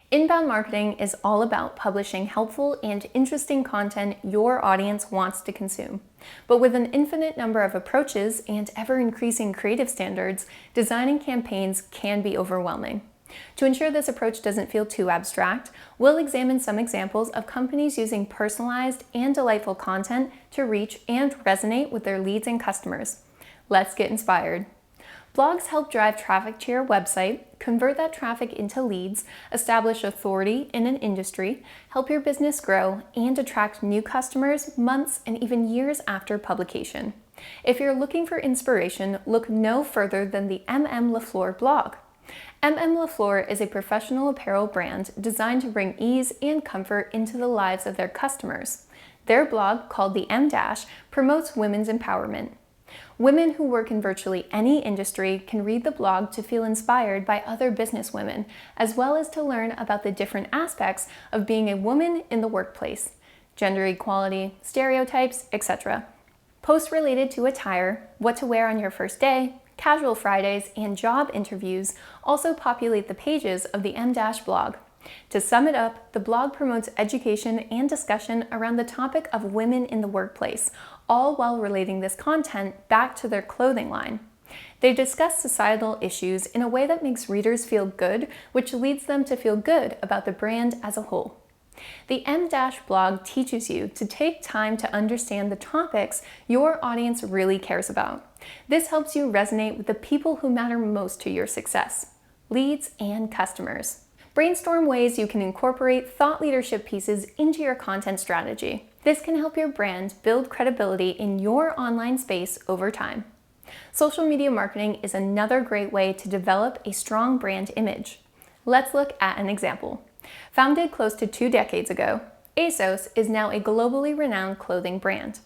Inbound marketing is all about publishing helpful and interesting content your audience wants to consume. But with an infinite number of approaches and ever-increasing creative standards, designing campaigns can be overwhelming. To ensure this approach doesn't feel too abstract, we'll examine some examples of companies using personalized and delightful content to reach and resonate with their leads and customers. Let's get inspired. Blogs help drive traffic to your website, convert that traffic into leads, establish authority in an industry, help your business grow, and attract new customers months and even years after publication. If you're looking for inspiration, look no further than the LaFleur blog. LaFleur is a professional apparel brand designed to bring ease and comfort into the lives of their customers. Their blog, called the M- promotes women's empowerment. Women who work in virtually any industry can read the blog to feel inspired by other businesswomen, as well as to learn about the different aspects of being a woman in the workplace, gender equality, stereotypes, etc. Posts related to attire, what to wear on your first day, casual Fridays, and job interviews also populate the pages of the M- blog. To sum it up, the blog promotes education and discussion around the topic of women in the workplace, all while relating this content back to their clothing line. They discuss societal issues in a way that makes readers feel good, which leads them to feel good about the brand as a whole. The M- blog teaches you to take time to understand the topics your audience really cares about. This helps you resonate with the people who matter most to your success: leads and customers. Brainstorm ways you can incorporate thought leadership pieces into your content strategy. This can help your brand build credibility in your online space over time. Social media marketing is another great way to develop a strong brand image. Let's look at an example. Founded close to 2 decades ago, ASOS is now a globally renowned clothing brand.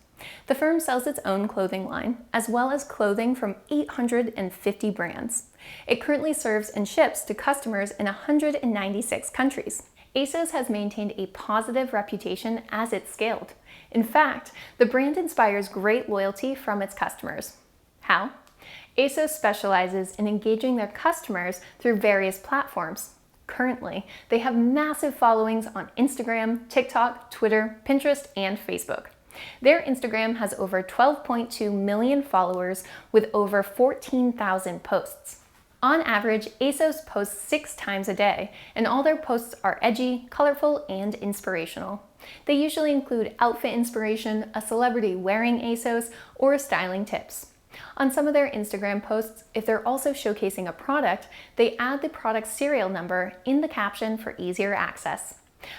The firm sells its own clothing line, as well as clothing from 850 brands. It currently serves and ships to customers in 196 countries. ASOS has maintained a positive reputation as it's scaled. In fact, the brand inspires great loyalty from its customers. How? ASOS specializes in engaging their customers through various platforms. Currently, they have massive followings on Instagram, TikTok, Twitter, Pinterest, and Facebook. Their Instagram has over 12.2 million followers with over 14,000 posts. On average, ASOS posts 6 times a day, and all their posts are edgy, colorful, and inspirational. They usually include outfit inspiration, a celebrity wearing ASOS, or styling tips. On some of their Instagram posts, if they're also showcasing a product, they add the product serial number in the caption for easier access.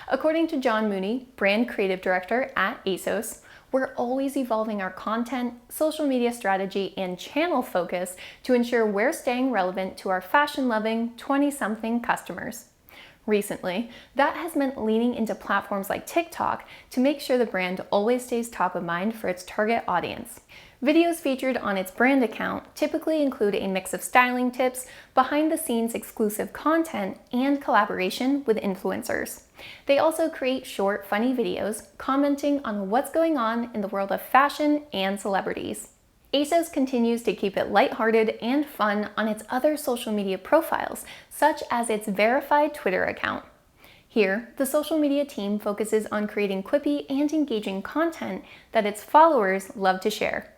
According to John Mooney, brand creative director at ASOS, we're always evolving our content, social media strategy, and channel focus to ensure we're staying relevant to our fashion-loving 20-something customers. Recently, that has meant leaning into platforms like TikTok to make sure the brand always stays top of mind for its target audience. Videos featured on its brand account typically include a mix of styling tips, behind-the-scenes exclusive content, and collaboration with influencers. They also create short, funny videos commenting on what's going on in the world of fashion and celebrities. ASOS continues to keep it lighthearted and fun on its other social media profiles, such as its verified Twitter account. Here, the social media team focuses on creating quippy and engaging content that its followers love to share.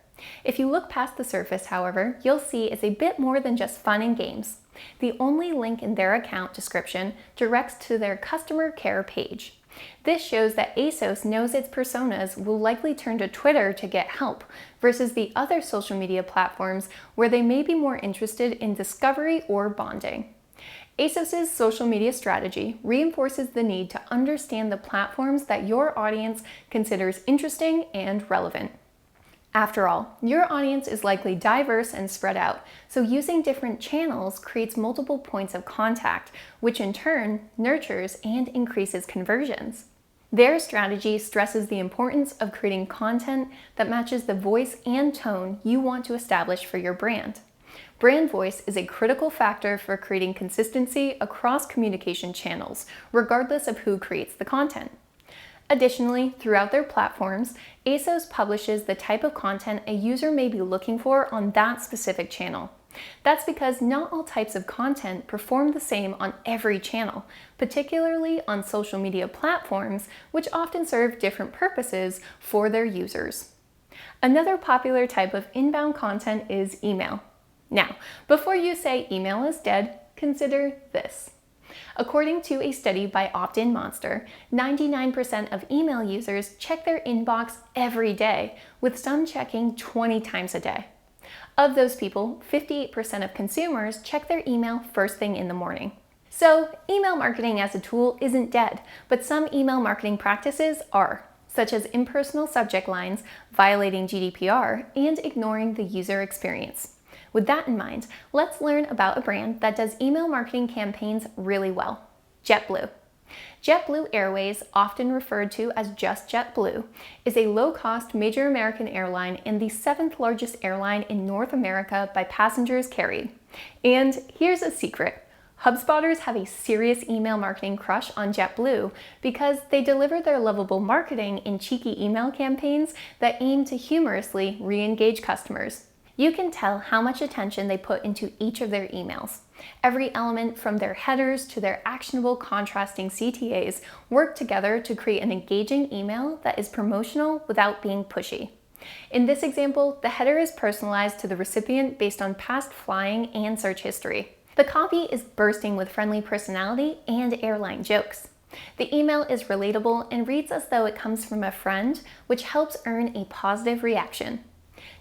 If you look past the surface, however, you'll see it's a bit more than just fun and games. The only link in their account description directs to their customer care page. This shows that ASOS knows its personas will likely turn to Twitter to get help, versus the other social media platforms where they may be more interested in discovery or bonding. ASOS's social media strategy reinforces the need to understand the platforms that your audience considers interesting and relevant. After all, your audience is likely diverse and spread out, so using different channels creates multiple points of contact, which in turn nurtures and increases conversions. Their strategy stresses the importance of creating content that matches the voice and tone you want to establish for your brand. Brand voice is a critical factor for creating consistency across communication channels, regardless of who creates the content. Additionally, throughout their platforms, ASOS publishes the type of content a user may be looking for on that specific channel. That's because not all types of content perform the same on every channel, particularly on social media platforms, which often serve different purposes for their users. Another popular type of inbound content is email. Now, before you say email is dead, consider this. According to a study by Opt-in Monster, 99% of email users check their inbox every day, with some checking 20 times a day. Of those people, 58% of consumers check their email first thing in the morning. So, email marketing as a tool isn't dead, but some email marketing practices are, such as impersonal subject lines, violating GDPR, and ignoring the user experience. With that in mind, let's learn about a brand that does email marketing campaigns really well: JetBlue. JetBlue Airways, often referred to as just JetBlue, is a low-cost major American airline and the 7th largest airline in North America by passengers carried. And here's a secret: HubSpotters have a serious email marketing crush on JetBlue because they deliver their lovable marketing in cheeky email campaigns that aim to humorously re-engage customers. You can tell how much attention they put into each of their emails. Every element from their headers to their actionable contrasting CTAs work together to create an engaging email that is promotional without being pushy. In this example, the header is personalized to the recipient based on past flying and search history. The copy is bursting with friendly personality and airline jokes. The email is relatable and reads as though it comes from a friend, which helps earn a positive reaction.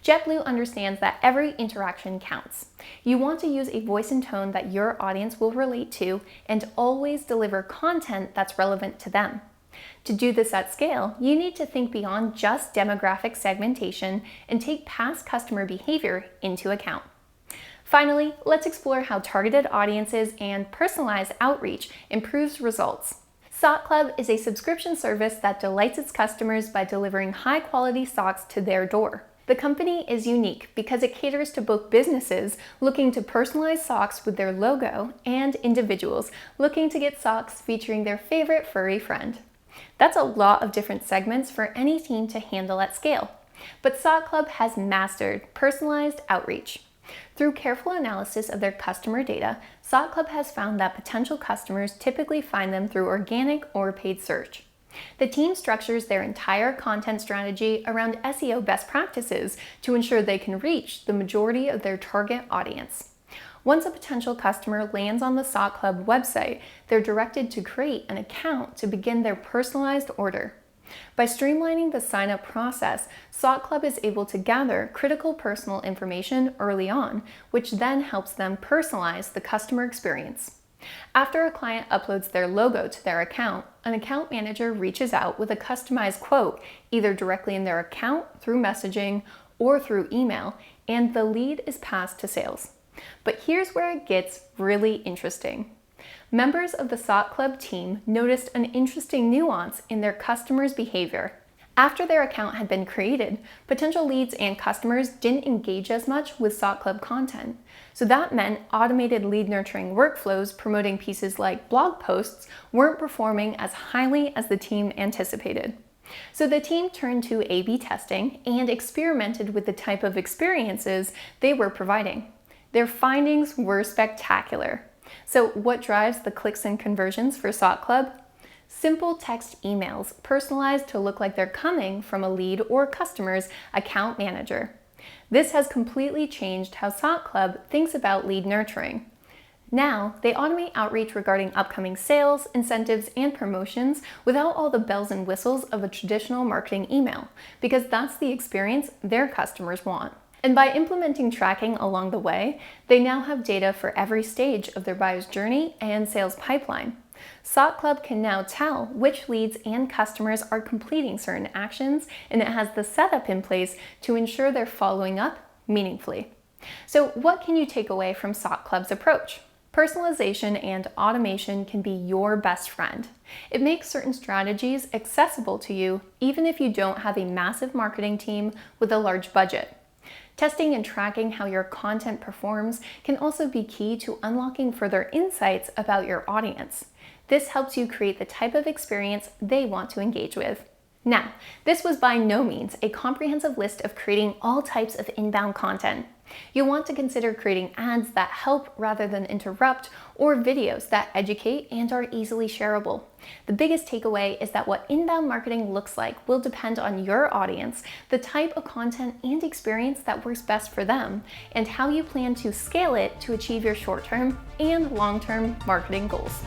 JetBlue understands that every interaction counts. You want to use a voice and tone that your audience will relate to and always deliver content that's relevant to them. To do this at scale, you need to think beyond just demographic segmentation and take past customer behavior into account. Finally, let's explore how targeted audiences and personalized outreach improves results. Sock Club is a subscription service that delights its customers by delivering high-quality socks to their door. The company is unique because it caters to both businesses looking to personalize socks with their logo and individuals looking to get socks featuring their favorite furry friend. That's a lot of different segments for any team to handle at scale. But Sock Club has mastered personalized outreach. Through careful analysis of their customer data, Sock Club has found that potential customers typically find them through organic or paid search. The team structures their entire content strategy around SEO best practices to ensure they can reach the majority of their target audience. Once a potential customer lands on the Sock Club website, they're directed to create an account to begin their personalized order. By streamlining the sign-up process, Sock Club is able to gather critical personal information early on, which then helps them personalize the customer experience. After a client uploads their logo to their account, an account manager reaches out with a customized quote, either directly in their account, through messaging, or through email, and the lead is passed to sales. But here's where it gets really interesting. Members of the Sock Club team noticed an interesting nuance in their customers' behavior. After their account had been created, potential leads and customers didn't engage as much with Sock Club content. So that meant automated lead nurturing workflows promoting pieces like blog posts weren't performing as highly as the team anticipated. So the team turned to A/B testing and experimented with the type of experiences they were providing. Their findings were spectacular. So what drives the clicks and conversions for Sock Club? Simple text emails, personalized to look like they're coming from a lead or customer's account manager. This has completely changed how Sock Club thinks about lead nurturing. Now, they automate outreach regarding upcoming sales, incentives, and promotions without all the bells and whistles of a traditional marketing email, because that's the experience their customers want. And by implementing tracking along the way, they now have data for every stage of their buyer's journey and sales pipeline. Sock Club can now tell which leads and customers are completing certain actions, and it has the setup in place to ensure they're following up meaningfully. So what can you take away from Sock Club's approach? Personalization and automation can be your best friend. It makes certain strategies accessible to you even if you don't have a massive marketing team with a large budget. Testing and tracking how your content performs can also be key to unlocking further insights about your audience. This helps you create the type of experience they want to engage with. Now, this was by no means a comprehensive list of creating all types of inbound content. You'll want to consider creating ads that help rather than interrupt, or videos that educate and are easily shareable. The biggest takeaway is that what inbound marketing looks like will depend on your audience, the type of content and experience that works best for them, and how you plan to scale it to achieve your short-term and long-term marketing goals.